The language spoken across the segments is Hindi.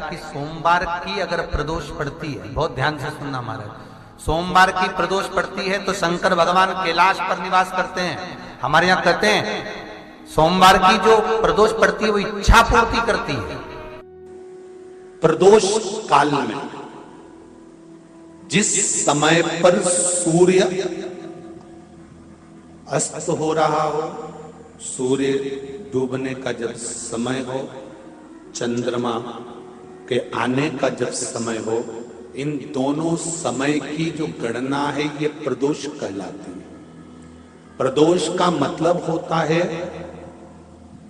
कि सोमवार की अगर प्रदोष पड़ती है, बहुत ध्यान से सुनना महाराज, सोमवार की प्रदोष पड़ती है तो शंकर भगवान कैलाश पर निवास करते हैं। हमारे यहाँ कहते हैं सोमवार की जो प्रदोष पड़ती है वो इच्छा पूर्ति करती है। प्रदोष काल में जिस समय पर सूर्य अस्त हो रहा हो, सूर्य डूबने का जब समय हो, चंद्रमा के आने का जब समय हो, इन दोनों समय की जो गणना है ये प्रदोष कहलाती है। प्रदोष का मतलब होता है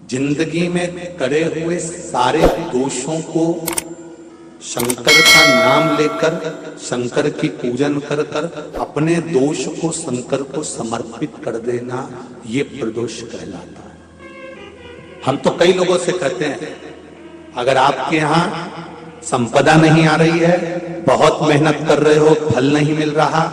जिंदगी में करे हुए सारे दोषों को शंकर का नाम लेकर, शंकर की पूजन कर कर अपने दोष को शंकर को समर्पित कर देना, ये प्रदोष कहलाता है। हम तो कई लोगों से कहते हैं अगर आपके यहाँ संपदा नहीं आ रही है, बहुत मेहनत कर रहे हो, फल नहीं मिल रहा,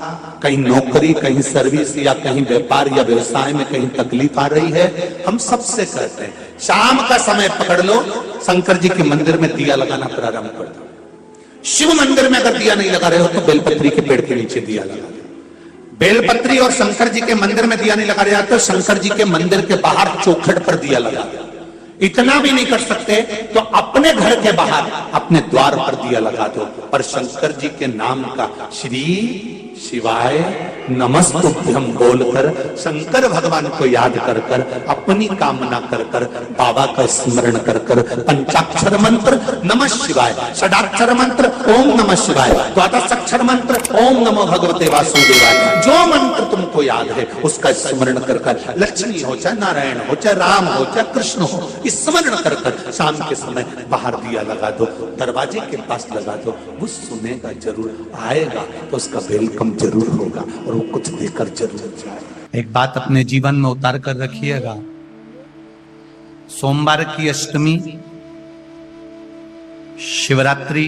कहीं नौकरी, कहीं सर्विस या कहीं व्यापार या व्यवसाय में कहीं तकलीफ आ रही है, हम सबसे कहते हैं शाम का समय पकड़ लो, शंकर जी के मंदिर में दिया लगाना प्रारंभ कर दो। शिव मंदिर में अगर दिया नहीं लगा रहे हो तो बेलपत्री के पेड़ के नीचे दिया लगा दो। बेलपत्री और शंकर जी के मंदिर में दिया नहीं लगा रहे तो शंकर जी के मंदिर के बाहर चौखट पर दिया लगा दो। इतना भी नहीं कर सकते तो अपने घर के बाहर अपने द्वार पर दिया लगा दो, पर शंकर जी के नाम का श्री शिवाय नमस्तुभ्यम बोलकर शंकर भगवान को याद कर कर, अपनी कामना कर कर, बाबा का स्मरण कर कर, पंचाक्षर मंत्र नमः शिवाय, षडाक्षर मंत्र ओम नमः शिवाय, द्वादशाक्षर मंत्र ओम नमो भगवते वासुदेवाय, जो मंत्र तुमको याद है उसका स्मरण कर कर, लक्ष्मी हो चाहे नारायण हो चाहे राम हो चाहे कृष्ण हो, स्मरण कर कर शाम के समय बाहर दिया लगा दो, दरवाजे के पास लगा दो। वो सुनेगा जरूर, आएगा तो उसका वेलकम जरूर होगा और वो कुछ देकर जरूर जाएगा। एक बात अपने जीवन में उतार कर रखिएगा, सोमवार की अष्टमी, शिवरात्रि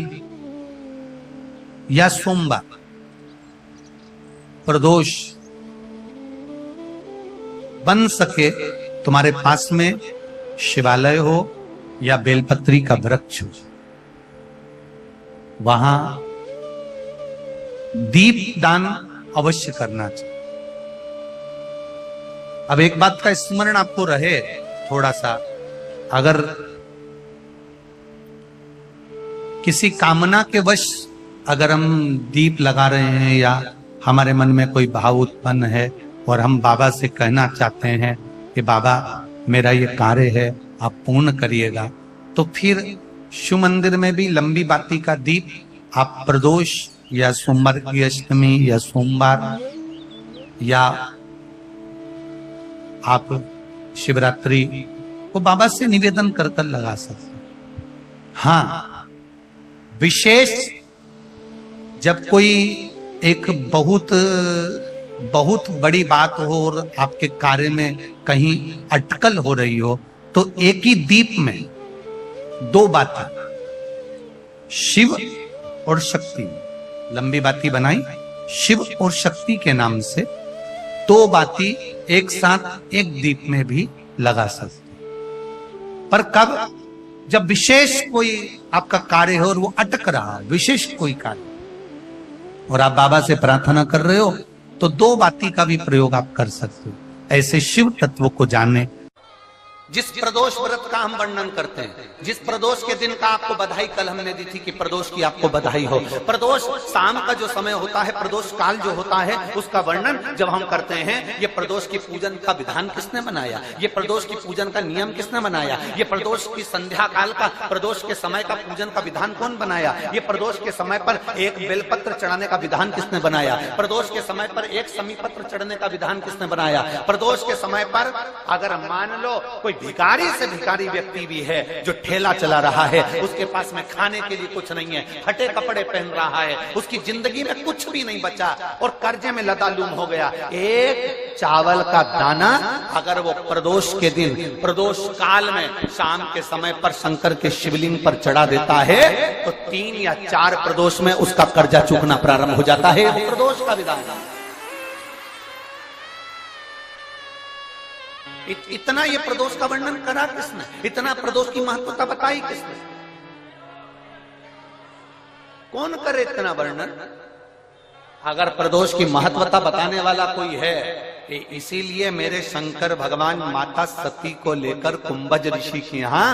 या सोमवार, प्रदोष बन सके तुम्हारे पास में शिवालय हो या बेलपत्री का वृक्ष हो, वहां दीप दान अवश्य करना चाहिए। अब एक बात का स्मरण आपको रहे थोड़ा सा, अगर किसी कामना के वश अगर हम दीप लगा रहे हैं या हमारे मन में कोई भाव उत्पन्न है और हम बाबा से कहना चाहते हैं कि बाबा मेरा ये कार्य है आप पूर्ण करिएगा, तो फिर शिव मंदिर में भी लंबी बाती का दीप आप प्रदोष या सोमवार की अष्टमी या सोमवार या आप शिवरात्रि को बाबा से निवेदन कर कर लगा सकते। हाँ, विशेष जब कोई एक बहुत बड़ी बात हो और आपके कार्य में कहीं अटकल हो रही हो तो एक ही दीप में दो बातें, शिव और शक्ति, लंबी बाती बनाई शिव और शक्ति के नाम से, दो बाती एक साथ एक दीप में भी लगा सकते। पर कब? जब विशेष कोई आपका कार्य हो और वो अटक रहा, विशेष कोई कार्य और आप बाबा से प्रार्थना कर रहे हो तो दो बाती का भी प्रयोग आप कर सकते हो। ऐसे शिव तत्व को जानने, जिस प्रदोष व्रत का हम वर्णन करते हैं, जिस प्रदोष के दिन का आपको बधाई कल हमने दी थी कि प्रदोष की आपको बधाई हो, प्रदोष शाम का जो समय होता है, प्रदोष काल जो होता है, उसका वर्णन जब हम करते हैं, ये प्रदोष की पूजन का विधान किसने बनाया, ये प्रदोष की पूजन का नियम किसने बनाया, ये प्रदोष की संध्या काल का, प्रदोष के समय का पूजन का विधान कौन बनाया, ये प्रदोष के समय पर एक बेलपत्र चढ़ाने का विधान किसने बनाया, प्रदोष के समय पर एक समीपत्र चढ़ने का विधान किसने बनाया, प्रदोष के समय पर अगर मान लो कोई भिखारी से भिखारी व्यक्ति भी है जो ठेला चला रहा है, उसके पास में खाने के लिए कुछ नहीं है, फटे कपड़े पहन रहा है, उसकी जिंदगी में कुछ भी नहीं बचा और कर्जे में लदालूम हो गया, एक चावल का दाना अगर वो प्रदोष के दिन, प्रदोष काल में शाम के समय पर शंकर के शिवलिंग पर चढ़ा देता है तो 3 या 4 प्रदोष में उसका कर्जा चूकना प्रारंभ हो जाता है। प्रदोष का विधान, इतना ये प्रदोष का वर्णन करा किसने, इतना प्रदोष की महत्वता बताई किसने। कौन करे इतना वर्णन? अगर प्रदोष की महत्वता बताने वाला कोई है, इसीलिए मेरे शंकर भगवान माता सती को लेकर कुंभज ऋषि के यहाँ,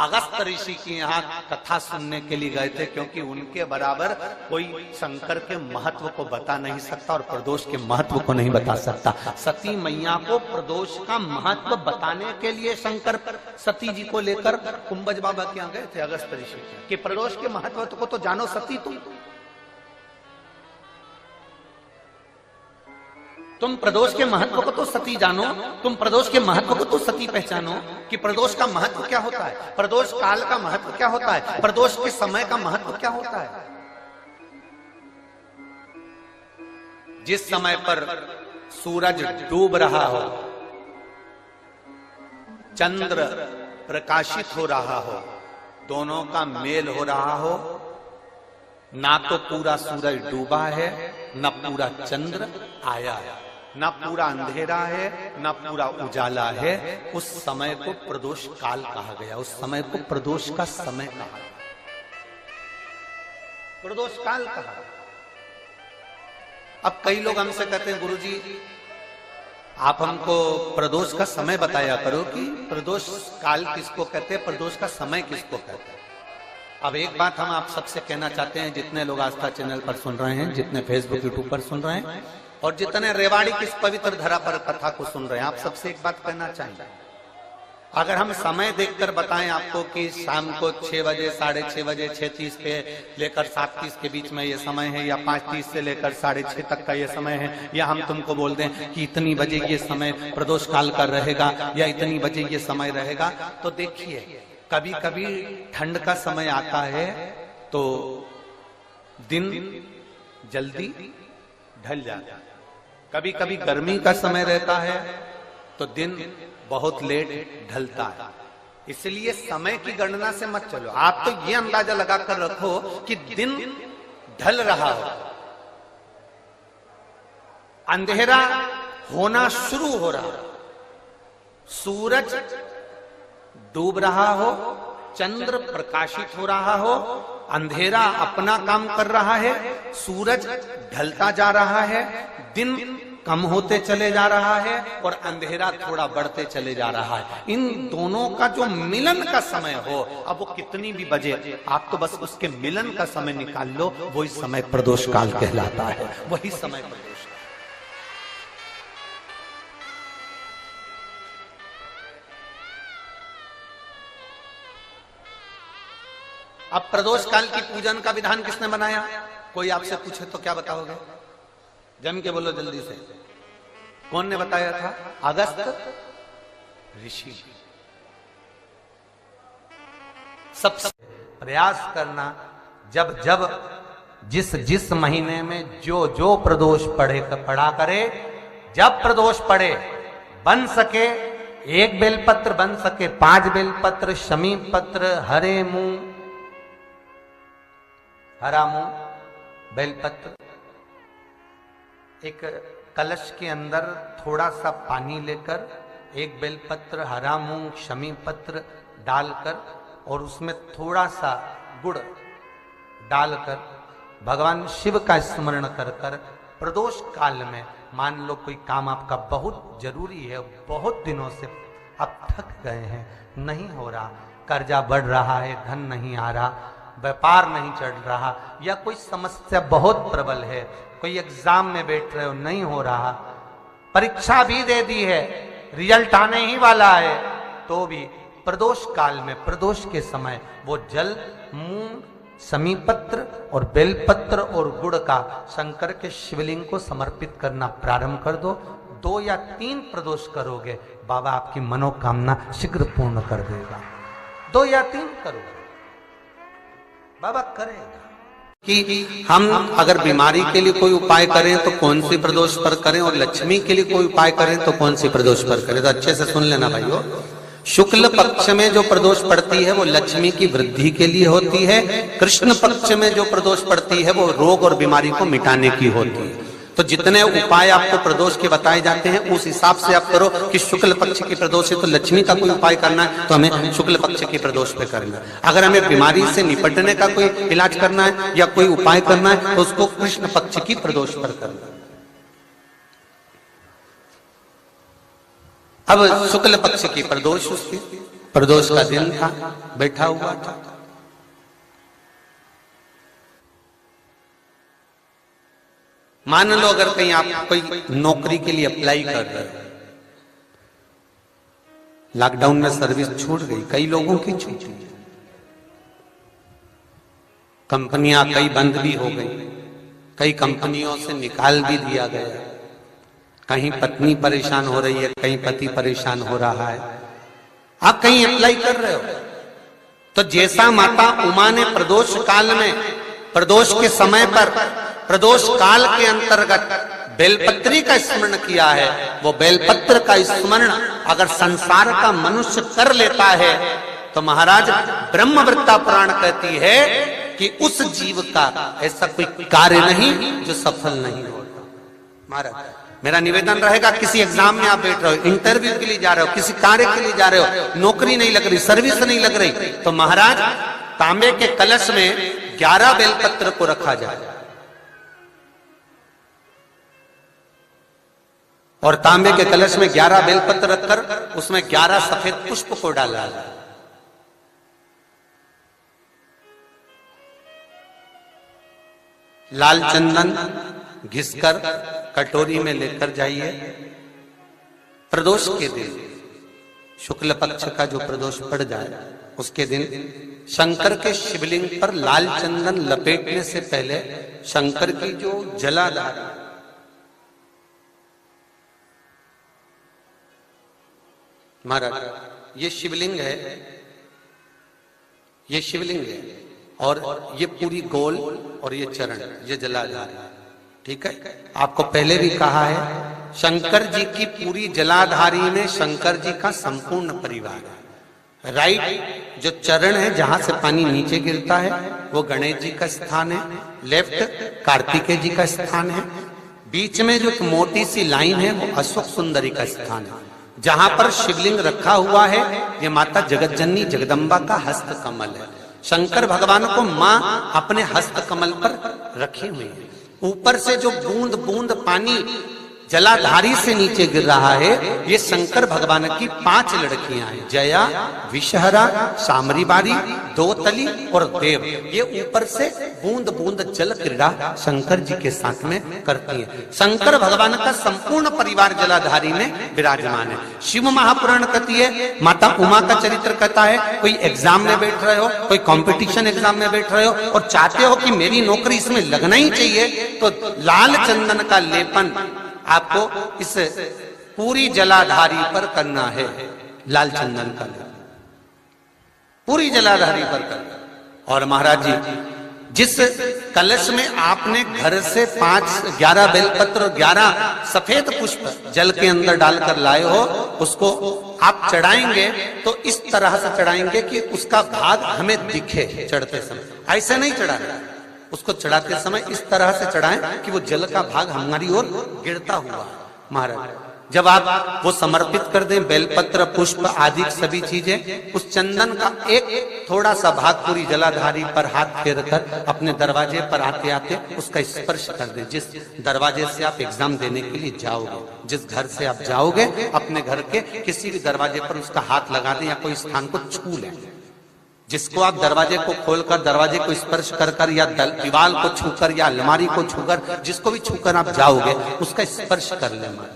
अगस्त ऋषि के यहाँ कथा सुनने के लिए गए थे, क्योंकि उनके बराबर कोई शंकर के महत्व को बता नहीं सकता और प्रदोष के महत्व को नहीं बता सकता। सती मैया को प्रदोष का महत्व बताने के लिए शंकर सती जी को लेकर कुंभज बाबा के यहाँ गए थे, अगस्त ऋषि, कि प्रदोष के महत्व को तो जानो सती, तुम प्रदोष के महत्व को तो सती जानो, तुम प्रदोष के महत्व को तो सती पहचानो कि प्रदोष का महत्व क्या होता है, प्रदोष काल का महत्व क्या होता है, प्रदोष के समय का महत्व क्या होता है। जिस समय पर सूरज डूब रहा हो, चंद्र प्रकाशित हो रहा हो, दोनों का मेल हो रहा हो, ना तो पूरा सूरज डूबा है, ना पूरा चंद्र आया है, ना पूरा अंधेरा है, ना पूरा उजाला है, उस समय को प्रदोष काल कहा गया, उस समय को प्रदोष का समय कहा गया, प्रदोष काल कहा। अब कई लोग हमसे कहते हैं, गुरुजी आप हमको प्रदोष का समय बताया करो कि प्रदोष काल किसको कहते हैं, प्रदोष का समय किसको कहते हैं। अब एक बात हम आप सबसे कहना चाहते हैं, जितने लोग आस्था चैनल पर सुन रहे हैं, जितने फेसबुक यूट्यूब पर सुन रहे हैं और जितने रेवाड़ी की इस पवित्र धरा पर कथा को सुन रहे हैं, आप सबसे एक बात कहना चाहेंगे, अगर हम समय देखकर बताएं आपको कि शाम को 6 बजे, 6:30 बजे, 6:30 पे लेकर 7:30 के बीच में ये समय है, या 5:30 से लेकर 6:30 तक का ये समय है, या हम तुमको बोल दें कि इतनी बजे ये समय प्रदोष काल का रहेगा या इतनी बजे ये समय रहेगा, तो देखिए कभी कभी ठंड का समय आता है तो दिन जल्दी ढल जाता है, कभी कभी गर्मी का समय रहता है तो दिन बहुत लेट ढलता है। इसलिए समय की गणना से मत चलो, आप तो ये अंदाजा लगाकर रखो कि दिन ढल रहा हो, अंधेरा होना शुरू हो रहा हो, सूरज डूब रहा हो, चंद्र प्रकाशित हो रहा हो, अंधेरा अपना काम कर रहा है, सूरज ढलता जा रहा है, दिन कम होते चले जा रहा है और अंधेरा थोड़ा बढ़ते चले जा रहा है। इन दोनों का जो मिलन का समय हो, अब वो कितनी भी बजे, आप तो बस उसके मिलन का समय निकाल लो, वही समय प्रदोष काल कहलाता है, वही समय प्रदोष। अब प्रदोष काल की पूजन का विधान किसने बनाया? कोई आपसे पूछे तो क्या बताओगे? जम के बोलो जल्दी से, कौन ने बताया था? अगस्त ऋषि। सबसे प्रयास करना, जब जब जिस जिस महीने में जो जो प्रदोष पड़ा करे, जब प्रदोष पड़े, बन सके 1 बेलपत्र, बन सके 5 बेलपत्र, शमी पत्र, हरे मुंह, हरा मुंह, बेलपत्र, एक कलश के अंदर थोड़ा सा पानी लेकर 1 बेलपत्र, हरा मूंग, शमी पत्र डालकर और उसमें थोड़ा सा गुड़ डालकर भगवान शिव का स्मरण कर कर प्रदोष काल में, मान लो कोई काम आपका बहुत जरूरी है, बहुत दिनों से आप थक गए हैं, नहीं हो रहा, कर्जा बढ़ रहा है, धन नहीं आ रहा, व्यापार नहीं चढ़ रहा, या कोई समस्या बहुत प्रबल है, कोई एग्जाम में बैठ रहे हो नहीं हो रहा, परीक्षा भी दे दी है, रिजल्ट आने ही वाला है, तो भी प्रदोष काल में, प्रदोष के समय वो जल, मूंग, शमी पत्र और बेलपत्र और गुड़ का शंकर के शिवलिंग को समर्पित करना प्रारंभ कर दो। 2 या 3 प्रदोष करोगे, बाबा आपकी मनोकामना शीघ्र पूर्ण कर देगा। 2 या 3 करोगे, बाबा करेगा। कि हम अगर बीमारी के लिए कोई उपाय करें तो कौन सी प्रदोष पर करें, और लक्ष्मी के लिए कोई उपाय करें तो कौन सी प्रदोष पर करें, तो अच्छे से सुन लेना भाइयों। शुक्ल पक्ष में जो प्रदोष पड़ती है वो लक्ष्मी की वृद्धि के लिए होती है, कृष्ण पक्ष में जो प्रदोष पड़ती है वो रोग और बीमारी को मिटाने की होती है। तो जितने उपाय आपको प्रदोष के बताए जाते हैं उस हिसाब से आप करो कि शुक्ल पक्ष की प्रदोष है तो लक्ष्मी का कोई उपाय करना है तो हमें शुक्ल पक्ष की प्रदोष पे करना है। अगर हमें बीमारी से निपटने का कोई इलाज करना है या कोई उपाय करना है तो उसको कृष्ण पक्ष की प्रदोष पर करना है। अब शुक्ल पक्ष की प्रदोष, उसकी प्रदोष का दिन था, बैठा हुआ था। मान लो अगर कहीं आप कोई नौकरी के लिए अप्लाई कर रहे हो, लॉकडाउन में सर्विस छूट गई, कई लोगों की छूट गई, कंपनियां कई बंद भी हो गई, कई कंपनियों से निकाल भी दिया गया, कहीं पत्नी परेशान हो रही है, कहीं पति परेशान हो रहा है, आप कहीं अप्लाई कर रहे हो तो जैसा माता उमा ने प्रदोष काल में, प्रदोष के समय पर, प्रदोष काल के अंतर्गत बेलपत्री का स्मरण किया है, वो बेलपत्र का स्मरण अगर संसार का मनुष्य कर लेता है तो महाराज ब्रह्मवृत्ता पुराण कहती है कि उस जीव का ऐसा कोई कार्य नहीं जो सफल नहीं होता। महाराज मेरा निवेदन रहेगा, किसी एग्जाम में आप बैठ रहे हो, इंटरव्यू के लिए जा रहे हो, किसी कार्य के लिए जा रहे हो, नौकरी नहीं लग रही, सर्विस नहीं लग रही, तो महाराज तांबे के कलश में 11 बेलपत्र को रखा जाए और तांबे के कलश में 11 बेलपत्र रखकर उसमें 11 सफेद पुष्प को डाला जाए। लाल चंदन घिसकर कटोरी में लेकर जाइए। प्रदोष के दिन, शुक्ल पक्ष का जो प्रदोष पड़ जाए उसके दिन शंकर के शिवलिंग पर लाल चंदन लपेटने से पहले शंकर की जो जलाधार, महाराज ये शिवलिंग है, ये शिवलिंग है और ये पूरी गोल और ये चरण, ये जलाधार, ठीक है। आपको पहले भी कहा है शंकर जी की पूरी जलाधारी में शंकर जी का संपूर्ण परिवार है। राइट जो चरण है जहां से पानी नीचे गिरता है वो गणेश जी का स्थान है, लेफ्ट कार्तिकेय जी का स्थान है, बीच में जो एक मोटी सी लाइन है वो अशोक सुंदरी का स्थान है। जहां पर शिवलिंग रखा हुआ है ये माता जगतजननी जगदम्बा का हस्त कमल है। शंकर भगवान को मां अपने हस्त कमल पर रखी हुई है। ऊपर से जो बूंद बूंद पानी जलाधारी से नीचे गिर रहा है ये शंकर भगवान की 5 लड़कियां हैं, जया, विषहरा, सामरीबारी, दोतली और देव। ये ऊपर से बूंद बूंद जल क्रीड़ा शंकर जी के साथ में करती हैं। शंकर भगवान का संपूर्ण परिवार जलाधारी में विराजमान है। शिव महापुराण कहती है, माता उमा का चरित्र कहता है, कोई एग्जाम में बैठ रहे हो, कोई कंपटीशन एग्जाम में बैठ रहे हो और चाहते हो कि मेरी नौकरी इसमें लगना ही चाहिए, तो लाल चंदन का लेपन आपको इस पूरी जलाधारी पर करना है। लाल चंदन का लेपन पूरी जलाधारी पर करना। और महाराज जी जिस कलश में आपने घर से 11 बेलपत्र और 11 सफेद पुष्प जल के अंदर डालकर लाए हो, उसको आप चढ़ाएंगे तो इस तरह से चढ़ाएंगे कि उसका भाग हमें दिखे चढ़ते समय। ऐसे नहीं चढ़ाना, उसको चढ़ाते समय इस तरह से चढ़ाएं कि वो जल का भाग हमारी ओर गिरता हुआ। महाराज जब आप वो समर्पित कर दें, बेलपत्र पुष्प आदि सभी चीजें, उस चंदन का एक थोड़ा सा भाग पूरी जलाधारी पर हाथ फेर कर अपने दरवाजे पर आते आते उसका स्पर्श कर दें। जिस दरवाजे से आप एग्जाम देने के लिए जाओगे, जिस घर से आप जाओगे, अपने घर के किसी भी दरवाजे पर उसका हाथ लगा दें या कोई स्थान को छू लें। जिसको आप दरवाजे को खोलकर, दरवाजे को स्पर्श कर कर या दीवार को छूकर या अलमारी को छूकर, जिसको भी छूकर आप जाओगे उसका स्पर्श कर लेना।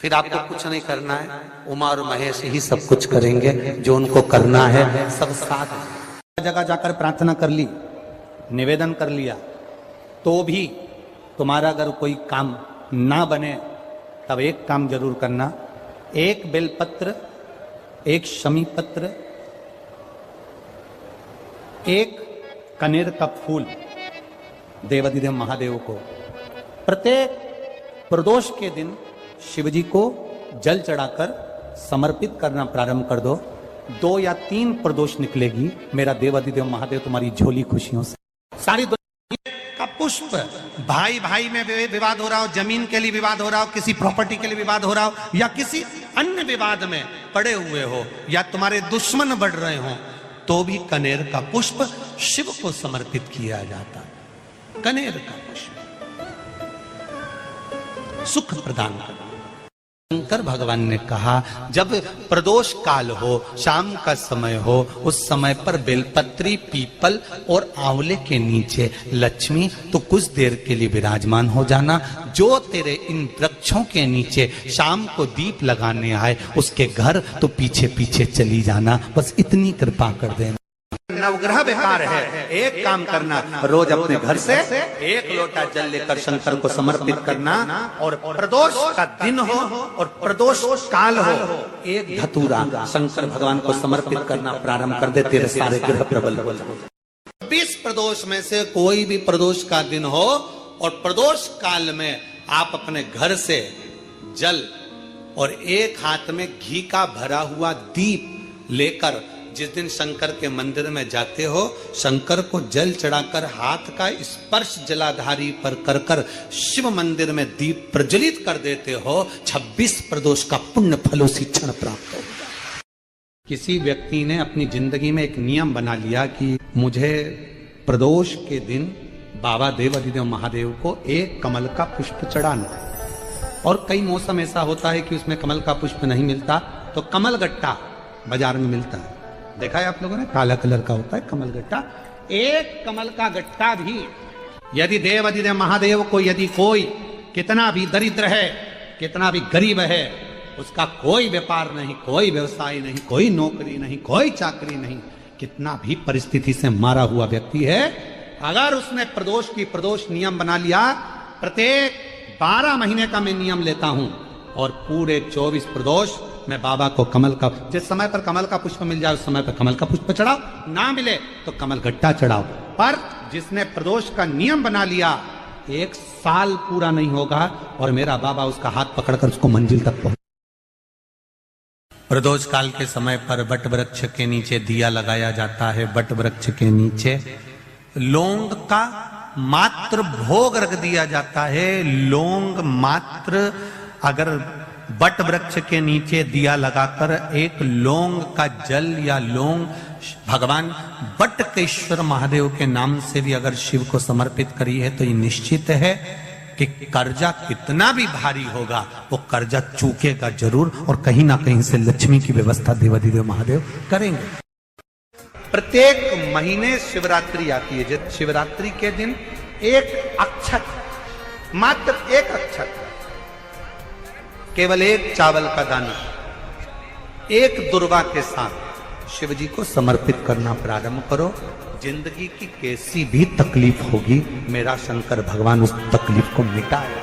फिर आपको कुछ नहीं करना है, उमा और महेश ही सब कुछ करेंगे जो उनको करना है, सब साथ। जगह जाकर प्रार्थना कर ली, निवेदन कर लिया, तो भी तुम्हारा अगर कोई काम ना बने तब एक काम जरूर करना, एक बेलपत्र, एक शमी पत्र, एक कनेर का फूल देवाधिदेव महादेव को प्रत्येक प्रदोष के दिन शिव जी को जल चढ़ाकर समर्पित करना प्रारंभ कर दो। 2 या 3 प्रदोष निकलेगी, मेरा देवाधिदेव महादेव तुम्हारी झोली खुशियों से सारी का पुष्प। भाई भाई में विवाद हो रहा हो, जमीन के लिए विवाद हो रहा हो, किसी प्रॉपर्टी के लिए विवाद हो रहा हो, या किसी अन्य विवाद में पड़े हुए हो, या तुम्हारे दुश्मन बढ़ रहे हो, तो भी कनेर का पुष्प शिव को समर्पित किया जाता है। कनेर का पुष्प सुख प्रदान करता। शंकर भगवान ने कहा जब प्रदोष काल हो, शाम का समय हो, उस समय पर बेलपत्री, पीपल और आंवले के नीचे लक्ष्मी तो कुछ देर के लिए विराजमान हो जाना। जो तेरे इन वृक्षों के नीचे शाम को दीप लगाने आए उसके घर तो पीछे पीछे चली जाना। बस इतनी कृपा कर देना। नवग्रह बेकार है, एक काम करना, रोज अपने घर से 1 लोटा जल लेकर शंकर को समर्पित करना, और प्रदोष का दिन हो और प्रदोष काल हो, 1 धतूरा शंकर भगवान को समर्पित करना प्रारंभ कर दे, तेरे सारे ग्रह प्रबल हो जाएंगे। 20 प्रदोष में से कोई भी प्रदोष का दिन हो और प्रदोष काल में आप अपने घर से जल और एक हाथ में घी का भरा हुआ दीप लेकर जिस दिन शंकर के मंदिर में जाते हो, शंकर को जल चढ़ाकर हाथ का स्पर्श जलाधारी पर कर कर शिव मंदिर में दीप प्रज्वलित कर देते हो, 26 प्रदोष का पुण्य फल उसी क्षण प्राप्त हो। किसी व्यक्ति ने अपनी जिंदगी में एक नियम बना लिया कि मुझे प्रदोष के दिन बाबा देव अधिदेव महादेव को 1 कमल का पुष्प चढ़ाना। और कई मौसम ऐसा होता है कि उसमें कमल का पुष्प नहीं मिलता, तो कमल गट्टा बाजार में मिलता है, देखा है आप लोगों ने, काला कलर का होता है कमल गट्टा। 1 कमल का गट्टा भी यदि देव अधिदेव महादेव को, यदि कोई कितना भी दरिद्र है, कितना भी गरीब है, उसका कोई व्यापार नहीं, कोई व्यवसाय नहीं, कोई नौकरी नहीं, कोई चाकरी नहीं, कितना भी परिस्थिति से मारा हुआ व्यक्ति है, अगर उसने प्रदोष नियम बना लिया, प्रत्येक 12 महीने का मैं नियम लेता हूं और पूरे 24 प्रदोष मैं बाबा को कमल का, जिस समय पर कमल का पुष्प मिल जाए उस समय पर कमल का पुष्प चढ़ाओ, ना मिले तो कमल गट्टा चढ़ाओ। पर जिसने प्रदोष का नियम बना लिया, 1 साल पूरा नहीं होगा और मेरा बाबा उसका हाथ पकड़कर उसको मंजिल तक पहुंचा। प्रदोष काल के समय पर वट वृक्ष के नीचे दिया लगाया जाता है। वट वृक्ष के नीचे लौंग का मात्र भोग रख दिया जाता है। लौंग मात्र, अगर वट वृक्ष के नीचे दिया लगाकर 1 लौंग का जल या लौंग भगवान वटकेश्वर महादेव के नाम से भी अगर शिव को समर्पित करी है, तो ये निश्चित है कि कर्जा कितना भी भारी होगा वो कर्जा चूकेगा जरूर, और कहीं ना कहीं से लक्ष्मी की व्यवस्था देवाधिदेव महादेव करेंगे। प्रत्येक महीने शिवरात्रि आती है। जब शिवरात्रि के दिन 1 अक्षत, मात्र 1 अक्षत, केवल 1 चावल का दाना 1 दुर्वा के साथ शिव जी को समर्पित करना प्रारंभ करो। जिंदगी की कैसी भी तकलीफ होगी, मेरा शंकर भगवान उस तकलीफ को मिटाएगा।